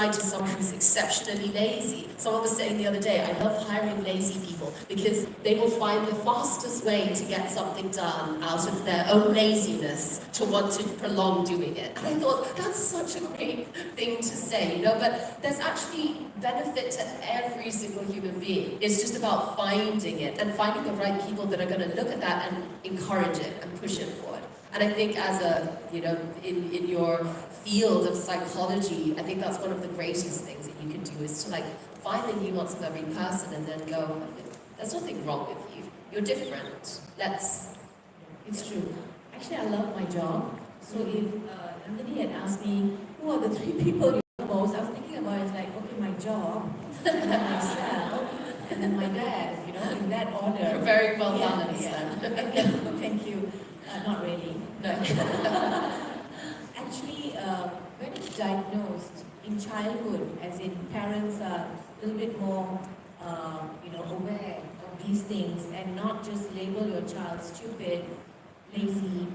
to someone who's exceptionally lazy. Someone was saying the other day, I love hiring lazy people because they will find the fastest way to get something done out of their own laziness to want to prolong doing it. And I thought, that's such a great thing to say, but there's actually benefit to every single human being. It's just about finding it and finding the right people that are going to look at that and encourage it and push it forward. And I think as in your field of psychology, I think that's one of the greatest things that you can do is to find the nuance of every person and then go, there's nothing wrong with you. You're different. It's true. Actually, I love my job. So if Anthony had asked me, who are the 3 people you love most, I was thinking about it okay, my job, and then myself, and then my dad, in that order. You're very well balanced then. Thank you. Not really. No. Actually, when it's diagnosed in childhood, as in parents are a little bit more, aware of these things and not just label your child stupid, lazy,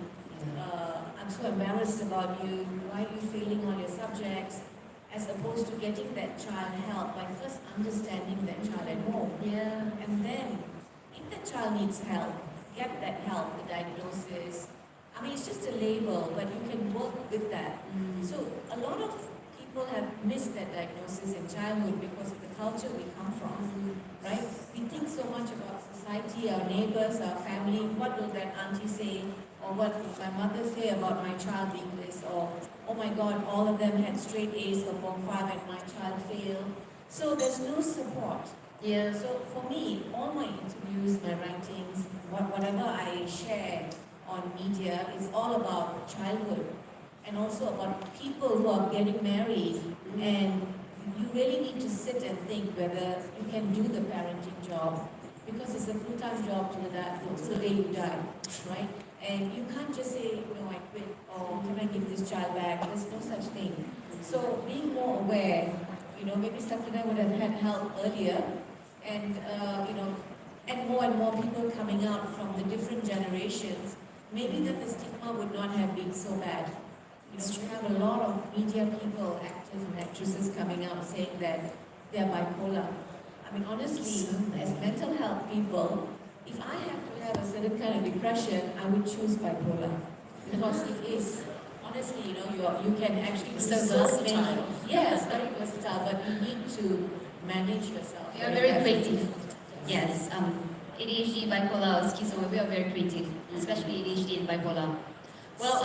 I'm so embarrassed about you, why are you failing all your subjects, as opposed to getting that child help by first understanding that child at home. Yeah. And then, if the child needs help, get that help, the diagnosis. I mean, it's just a label, but you can work with that. So a lot of people have missed that diagnosis in childhood because of the culture we come from, right? We think so much about society, our neighbors, our family. What will that auntie say? Or what will my mother say about my child being this? Or, oh my God, all of them had straight A's for Form 5 and my child failed. So there's no support. Yeah. So for me, all my interviews, my writings, whatever I share on media is all about childhood and also about people who are getting married, and you really need to sit and think whether you can do the parenting job, because it's a full-time job till the day you die, right? And you can't just say, I quit, or can I give this child back? There's no such thing. So being more aware, maybe Sakinah would have had help earlier, and and more people coming out from the different generations, maybe that the stigma would not have been so bad. We have a lot of media people, actors and actresses coming out saying that they are bipolar. I mean, honestly, as mental health people, if I have to have a certain kind of depression, I would choose bipolar. Because it is, honestly, you can actually do so versatile. Yes, very versatile, but you need to manage yourself. We are very creative. Yes, ADHD, bipolar, schizo, we are very creative, especially ADHD and bipolar. Well,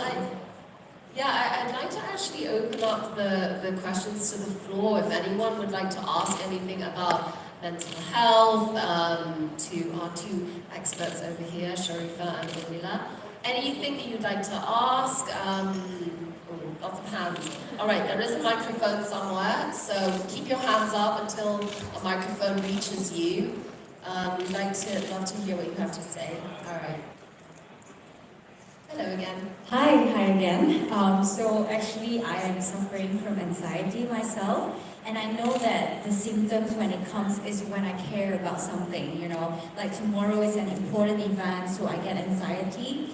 I'd like to actually open up the questions to the floor. If anyone would like to ask anything about mental health, to our 2 experts over here, Sharifah and Nila. Anything that you'd like to ask? Lots of hands. All right, there is a microphone somewhere, so keep your hands up until a microphone reaches you. We'd love to hear what you have to say. All right. Hello again. Hi again. So actually, I am suffering from anxiety myself, and I know that the symptoms when it comes is when I care about something. Like tomorrow is an important event, so I get anxiety.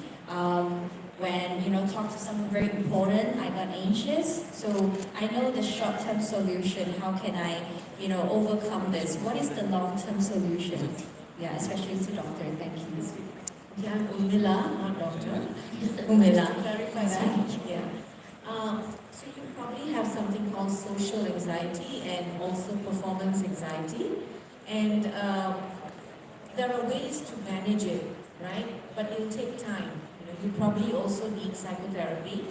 When talk to someone very important, I got anxious. So I know the short-term solution. How can I, overcome this? What is the long-term solution? Yeah, especially to doctor. Thank you. Yeah, Umila, not doctor. Umila. Clarify that. Yeah. So you probably have something called social anxiety and also performance anxiety, and there are ways to manage it, right? But it'll take time. You probably also need psychotherapy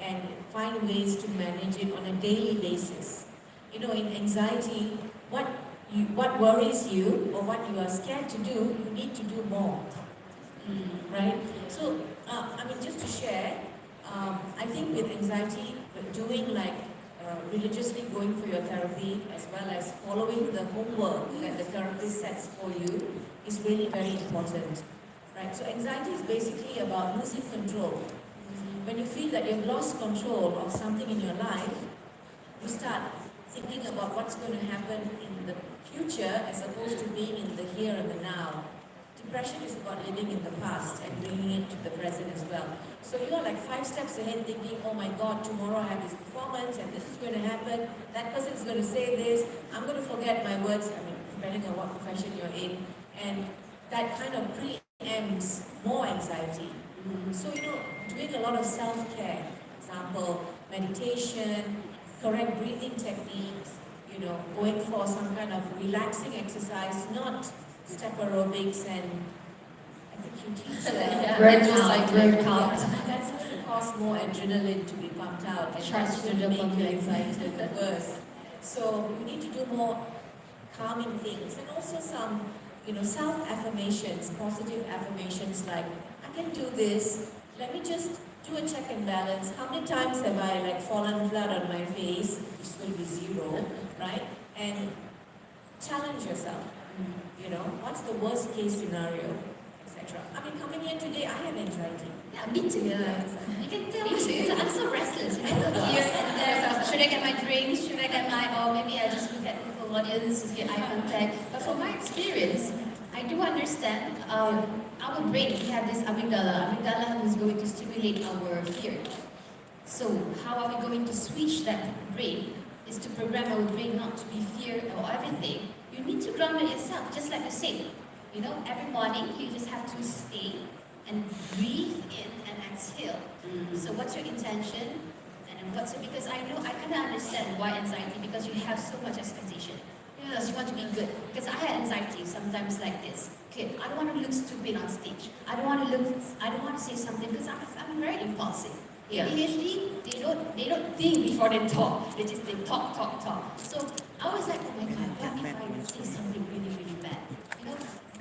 and find ways to manage it on a daily basis. In anxiety, what worries you or what you are scared to do, you need to do more. Right? So, just to share, I think with anxiety, doing religiously going for your therapy as well as following the homework that the therapist sets for you is really very important. Right? So anxiety is basically about losing control. When you feel that you've lost control of something in your life, you start thinking about what's going to happen in the future as opposed to being in the here and the now. depression is about living in the past and bringing it to the present as well. So you're like 5 steps ahead thinking, oh my God, tomorrow I have this performance and this is going to happen, that person is going to say this, I'm going to forget my words, I mean, depending on what profession you're in, and that kind of preempts more anxiety. So, doing a lot of self-care, for example, meditation, correct breathing techniques, going for some kind of relaxing exercise, not step aerobics and I think you teach that. Workout. That's going to cause more adrenaline to be pumped out and that's going to make your anxiety worse. So you need to do more calming things and also some, self-affirmations, positive affirmations like, I can do this, let me just do a check and balance. How many times have I fallen flat on my face, which is going to be 0, right? And challenge yourself. What's the worst case scenario, etc. I mean, coming here today, I have anxiety. Yeah, me too. Yeah, You can tell me too. I'm so restless. Here and there. Should I get my drinks? Should I get or maybe I just look at people audience, just get eye contact. But from my experience, I do understand our brain, we have this amygdala. Amygdala is going to stimulate our fear. So how are we going to switch that brain? Is to program our brain not to be fear or everything. You need to ground it yourself, just like you said. Every morning you just have to stay and breathe in and exhale. So what's your intention? And because I kind of understand why anxiety, because you have so much expectation. Because you want to be good. Because I had anxiety sometimes like this. Okay, I don't want to look stupid on stage. I don't want to say something because I'm very impulsive. Yeah. ADHD, they don't think before they talk. They talk. So I was like, oh my God, what if I say something really, really bad?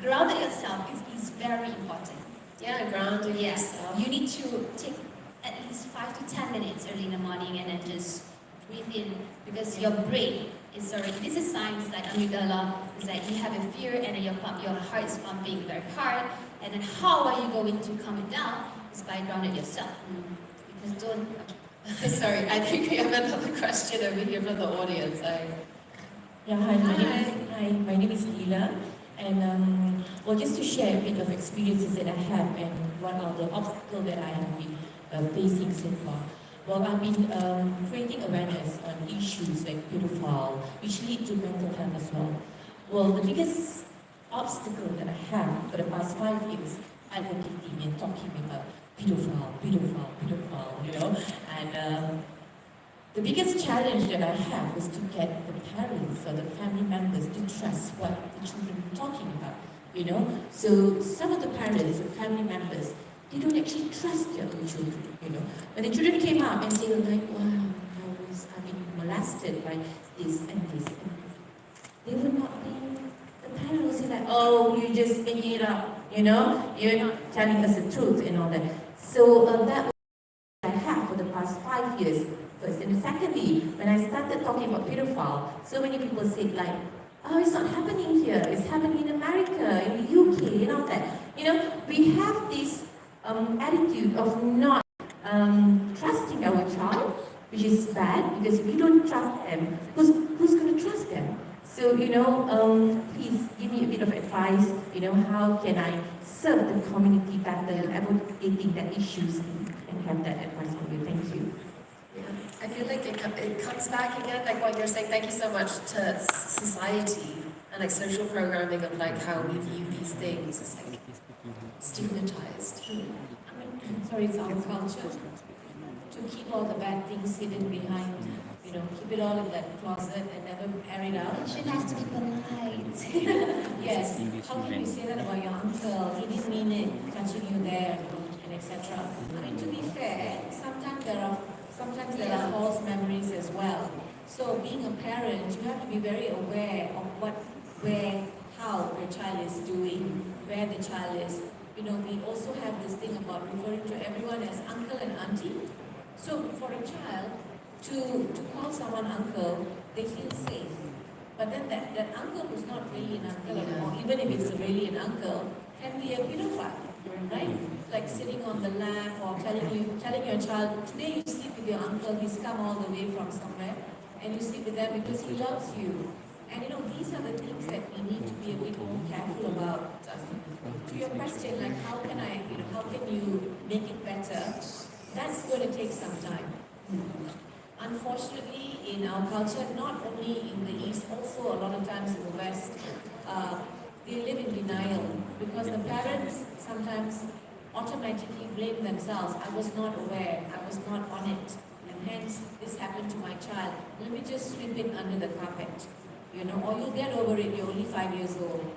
Grounding yourself is very important. Yeah, grounding Yes, yourself. you need to take at least 5 to 10 minutes early in the morning and then just breathe in because your brain is already, this is science like amygdala, it's like you have a fear and then your heart is pumping very hard and then how are you going to calm it down is by grounding yourself. Because don't... Sorry, I think we have another question over here from the audience. Hi, my name is Nila, and just to share a bit of experiences that I have and what are the obstacles that I have been facing so far. Well, I've been creating awareness on issues like pedophile, which lead to mental health as well. Well, the biggest obstacle that I have for the past 5 years, advocating and talking about pedophile, and the biggest challenge that I have was to get the parents or the family members to trust what the children are talking about, So some of the parents and family members, they don't actually trust their own children, When the children came out and they were like, wow, I've been molested by this and this and this. They would not be, the parent would say like, oh, you're just making it up, you're not telling us the truth and all that. So that was what I have for the past 5 years. First. And secondly, when I started talking about pedophile, so many people said like, oh, it's not happening here, it's happening in America, in the UK, and all that. We have this attitude of not trusting our child, which is bad, because if we don't trust them, who's going to trust them? So, please give me a bit of advice, how can I serve the community better, advocating the issues, and have that advice from you. Thank you. Yeah. I feel like it comes back again, like what you're saying. Thank you so much to society and social programming of how we view these things. It's stigmatized. It's our culture to keep all the bad things hidden behind, keep it all in that closet and never air it out. It has to be polite. Yes. How can you say that about your uncle? He didn't mean it, touching you there, and etc. To be fair, sometimes there are false memories as well. So being a parent, you have to be very aware of how your child is doing, where the child is. We also have this thing about referring to everyone as uncle and auntie. So for a child to call someone uncle, they feel safe. But then that uncle who's not really an uncle anymore, even if it's really an uncle, can be a pedophile, right? Like sitting on the lap or telling your child, today you sleep with your uncle, he's come all the way from somewhere, and you sleep with them because he loves you. And these are the things that we need to be a bit more careful about. To your question, like how can you make it better? That's going to take some time. Unfortunately, in our culture, not only in the East, also a lot of times in the West, they live in denial because the parents sometimes automatically blame themselves. I was not aware, I was not on it, and hence this happened to my child. Let me just sweep it under the carpet, or you'll get over it, you're only 5 years old.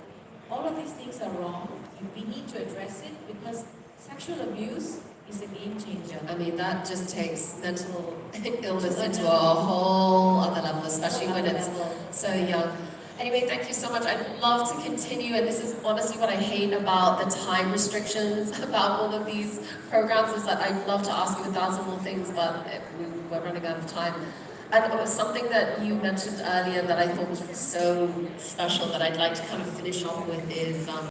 All of these things are wrong. We need to address it because sexual abuse is a game changer. I mean, that just takes mental illness into a whole other level, especially when it's so young. Anyway, thank you so much. I'd love to continue, and this is honestly what I hate about the time restrictions about all of these programs, is that I'd love to ask you 1,000 more things, but we're running out of time. And it was something that you mentioned earlier that I thought was so special that I'd like to kind of finish off with is